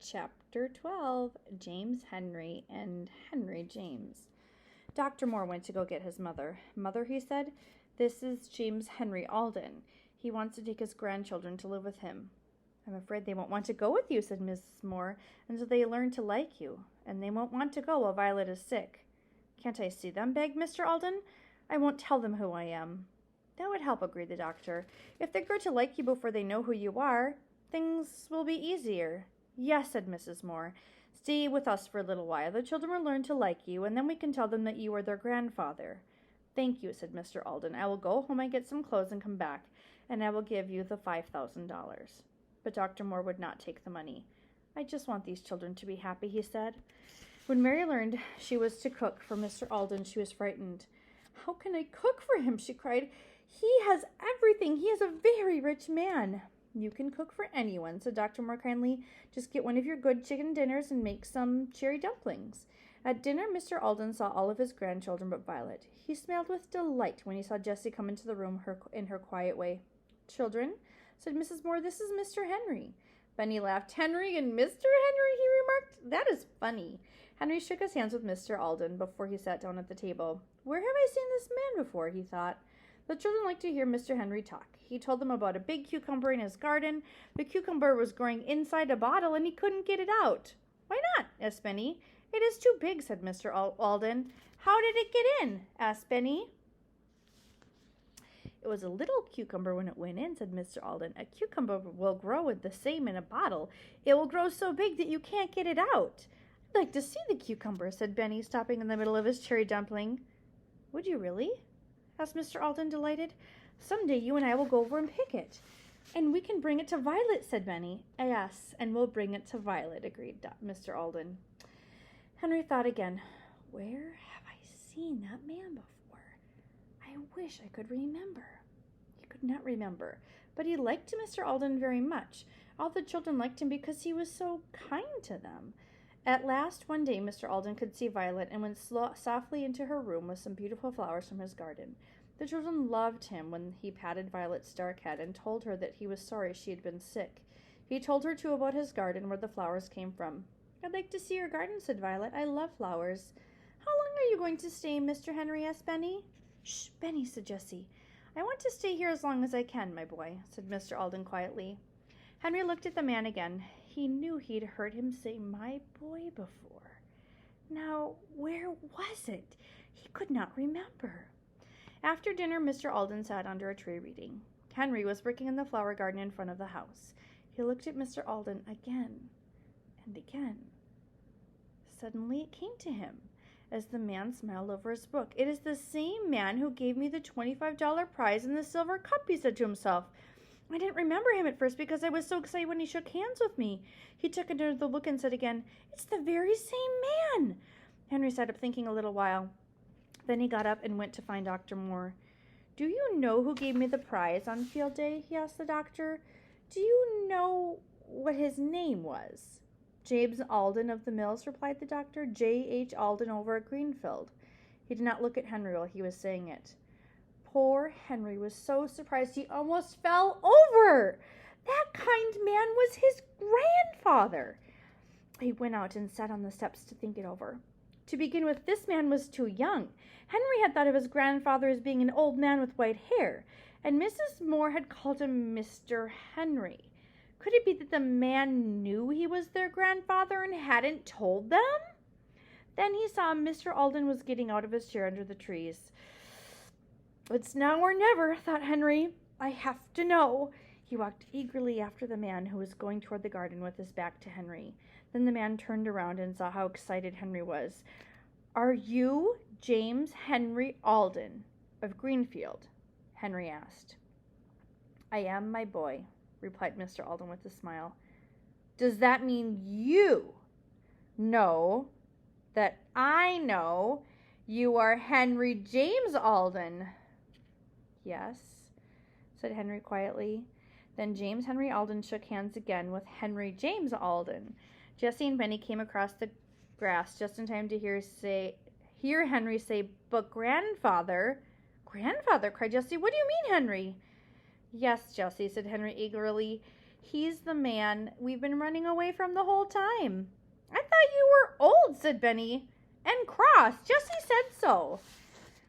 Chapter 12, James Henry and Henry James. Dr. Moore went to go get his mother. "Mother," he said, "this is James Henry Alden. He wants to take his grandchildren to live with him." "I'm afraid they won't want to go with you," said Mrs. Moore, "until they learn to like you. And they won't want to go while Violet is sick." "Can't I see them?" begged Mr. Alden. "I won't tell them who I am." "That would help," agreed the doctor. "If they grow to like you before they know who you are, things will be easier." "Yes," said Mrs. Moore. "Stay with us for a little while. The children will learn to like you, and then we can tell them that you are their grandfather." "Thank you," said Mr. Alden. "I will go home and get some clothes and come back, and I will give you the $5,000. But Dr. Moore would not take the money. "I just want these children to be happy," he said. When Mary learned she was to cook for Mr. Alden, she was frightened. "How can I cook for him?" she cried. "He has everything. He is a very rich man." "You can cook for anyone," said Dr. Moore kindly. "Just get one of your good chicken dinners and make some cherry dumplings." At dinner, Mr. Alden saw all of his grandchildren but Violet. He smiled with delight when he saw Jessie come into the room in her quiet way. "Children," said Mrs. Moore, "this is Mr. Henry." Benny laughed. "Henry and Mr. Henry," he remarked. "That is funny." Henry shook his hands with Mr. Alden before he sat down at the table. "Where have I seen this man before?" he thought. The children liked to hear Mr. Henry talk. He told them about a big cucumber in his garden. The cucumber was growing inside a bottle, and he couldn't get it out. "Why not?" asked Benny. "It is too big," said Mr. Alden. "How did it get in?" asked Benny. "It was a little cucumber when it went in," said Mr. Alden. "A cucumber will grow with the same in a bottle. It will grow so big that you can't get it out." "I'd like to see the cucumber," said Benny, stopping in the middle of his cherry dumpling. "Would you really?" asked Mr. Alden, delighted. "Some day you and I will go over and pick it." "And we can bring it to Violet," said Benny. "Yes, and we'll bring it to Violet," agreed Mr. Alden. Henry thought again. "Where have I seen that man before? I wish I could remember." He could not remember, but he liked Mr. Alden very much. All the children liked him because he was so kind to them. At last, one day, Mr. Alden could see Violet and went softly into her room with some beautiful flowers from his garden. The children loved him when he patted Violet's dark head and told her that he was sorry she had been sick. He told her, too, about his garden, where the flowers came from. "I'd like to see your garden," said Violet. "I love flowers." "How long are you going to stay, Mr. Henry?" asked Benny. "Shh, Benny," said Jessie. "I want to stay here as long as I can, my boy," said Mr. Alden quietly. Henry looked at the man again. He knew he'd heard him say "my boy" before. Now, where was it? He could not remember. After dinner, Mr. Alden sat under a tree reading. Henry was working in the flower garden in front of the house. He looked at Mr. Alden again and again. Suddenly it came to him, as the man smiled over his book. "It is the same man who gave me the $25 prize and the silver cup," he said to himself. "I didn't remember him at first because I was so excited when he shook hands with me." He took another look and said again, "It's the very same man." Henry sat up thinking a little while. Then he got up and went to find Dr. Moore. "Do you know who gave me the prize on field day?" he asked the doctor. "Do you know what his name was?" "James Alden of the Mills," replied the doctor. "J.H. Alden over at Greenfield." He did not look at Henry while he was saying it. Poor Henry was so surprised he almost fell over. That kind man was his grandfather. He went out and sat on the steps to think it over. To begin with, this man was too young. Henry had thought of his grandfather as being an old man with white hair, and Mrs. Moore had called him Mr. Henry. Could it be that the man knew he was their grandfather and hadn't told them? Then he saw Mr. Alden was getting out of his chair under the trees. "It's now or never," thought Henry. "I have to know." He walked eagerly after the man, who was going toward the garden with his back to Henry. Then the man turned around and saw how excited Henry was. "Are you James Henry Alden of Greenfield?" Henry asked. "I am, my boy," replied Mr. Alden with a smile. "Does that mean you know that I know you are Henry James Alden?" "Yes," said Henry quietly. Then James Henry Alden shook hands again with Henry James Alden. Jessie and Benny came across the grass just in time to hear Henry say, "But grandfather." "Grandfather!" cried Jessie. "What do you mean, Henry?" "Yes, Jessie," said Henry eagerly. He's the man we've been running away from the whole time. I thought you were old, said Benny. And cross. Jessie said so.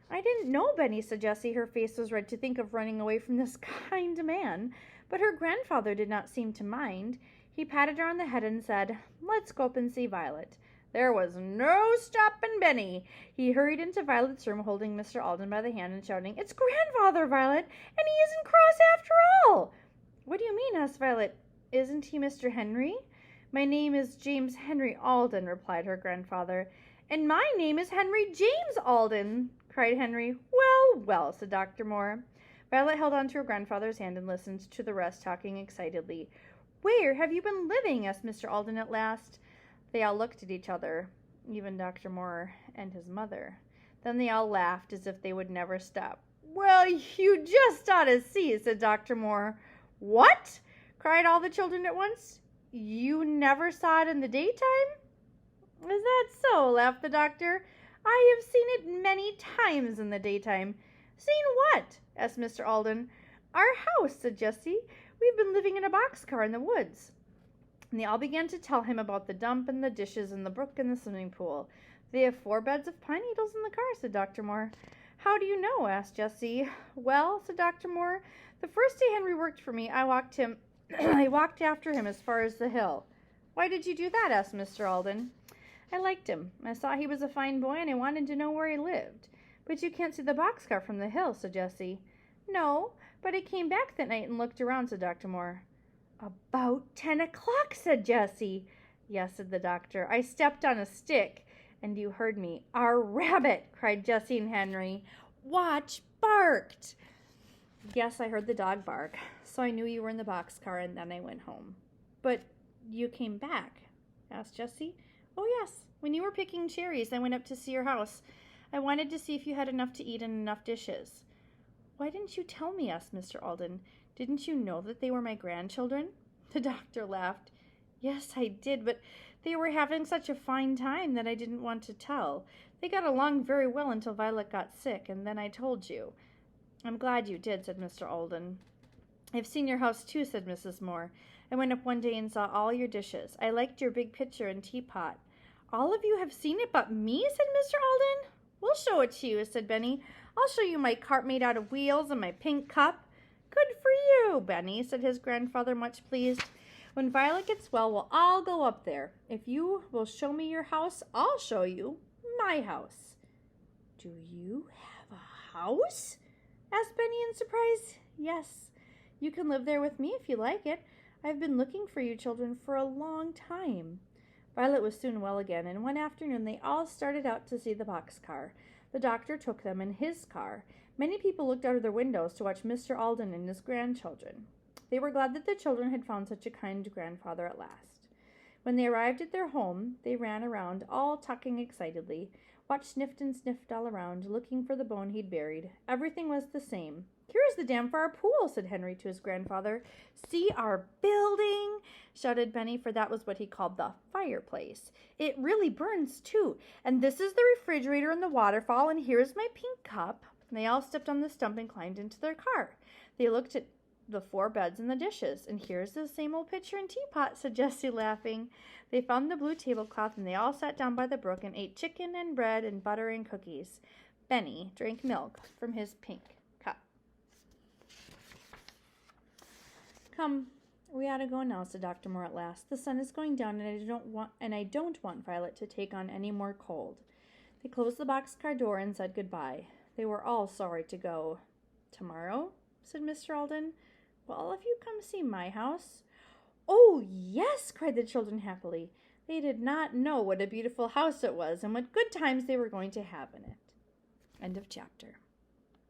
I didn't know, Benny, said Jessie. Her face was red to think of running away from this kind man. But her grandfather did not seem to mind. He patted her on the head and said, "Let's go up and see Violet." There was no stopping Benny. He hurried into Violet's room, holding Mr. Alden by the hand and shouting, "It's Grandfather, Violet, and he isn't cross after all." "What do you mean?" asked Violet. "Isn't he Mr. Henry?" "My name is James Henry Alden," replied her grandfather. "And my name is Henry James Alden," cried Henry. "Well, well," said Dr. Moore. Violet held on to her grandfather's hand and listened to the rest talking excitedly. "Where have you been living?" asked Mr. Alden at last. They all looked at each other, even Dr. Moore and his mother. Then they all laughed as if they would never stop. "Well, you just ought to see," said Dr. Moore. "What?" cried all the children at once. "You never saw it in the daytime?" "Is that so?" laughed the doctor. "I have seen it many times in the daytime." "Seen what?" asked Mr. Alden. "Our house," said Jessie. "We've been living in a boxcar in the woods." And they all began to tell him about the dump and the dishes and the brook and the swimming pool. "They have 4 beds of pine needles in the car," said Dr. Moore. "How do you know?" asked Jessie. "Well," said Dr. Moore, "the first day Henry worked for me, I walked after him as far as the hill." "Why did you do that?" asked Mr. Alden. "I liked him. I saw he was a fine boy, and I wanted to know where he lived." "But you can't see the boxcar from the hill," said Jessie. "No, but I came back that night and looked around," said Dr. Moore. "About 10 o'clock, said Jessie. "Yes," said the doctor. "I stepped on a stick, and you heard me." "Our rabbit!" cried Jessie and Henry. "Watch barked." "Yes, I heard the dog bark, so I knew you were in the boxcar, and then I went home." "But you came back?" asked Jessie. "Oh, yes. When you were picking cherries, I went up to see your house. I wanted to see if you had enough to eat and enough dishes." "Why didn't you tell me?" asked Mr. Alden. "Didn't you know that they were my grandchildren?" The doctor laughed. "Yes, I did, but they were having such a fine time that I didn't want to tell. They got along very well until Violet got sick, and then I told you." "I'm glad you did," said Mr. Alden. "I've seen your house, too," said Mrs. Moore. "I went up one day and saw all your dishes. I liked your big pitcher and teapot." "All of you have seen it but me?" said Mr. Alden. "We'll show it to you," said Benny. "I'll show you my cart made out of wheels and my pink cup." "Good for you, Benny," said his grandfather, much pleased. "When Violet gets well, we'll all go up there. If you will show me your house, I'll show you my house." "Do you have a house?" asked Benny in surprise. "Yes. You can live there with me if you like it. I've been looking for you children for a long time." Violet was soon well again, and one afternoon they all started out to see the boxcar. The doctor took them in his car. Many people looked out of their windows to watch Mr. Alden and his grandchildren. They were glad that the children had found such a kind grandfather at last. When they arrived at their home, they ran around, all talking excitedly. Watch sniffed and sniffed all around, looking for the bone he'd buried. Everything was the same. "Here is the dam for our pool," said Henry to his grandfather. "See our building," shouted Benny, for that was what he called the fireplace. "It really burns, too. And this is the refrigerator and the waterfall, and here is my pink cup." And they all stepped on the stump and climbed into their car. They looked at the 4 beds and the dishes. "And here's the same old pitcher and teapot," said Jessie, laughing. They found the blue tablecloth, and they all sat down by the brook and ate chicken and bread and butter and cookies. Benny drank milk from his pink cup. "Come, we ought to go now," said Dr. Moore at last. "The sun is going down, and I don't want Violet to take on any more cold." They closed the boxcar door and said goodbye. They were all sorry to go. "Tomorrow?" said Mr. Alden. "Will all of you come see my house?" "Oh, yes!" cried the children happily. They did not know what a beautiful house it was and what good times they were going to have in it. End of chapter.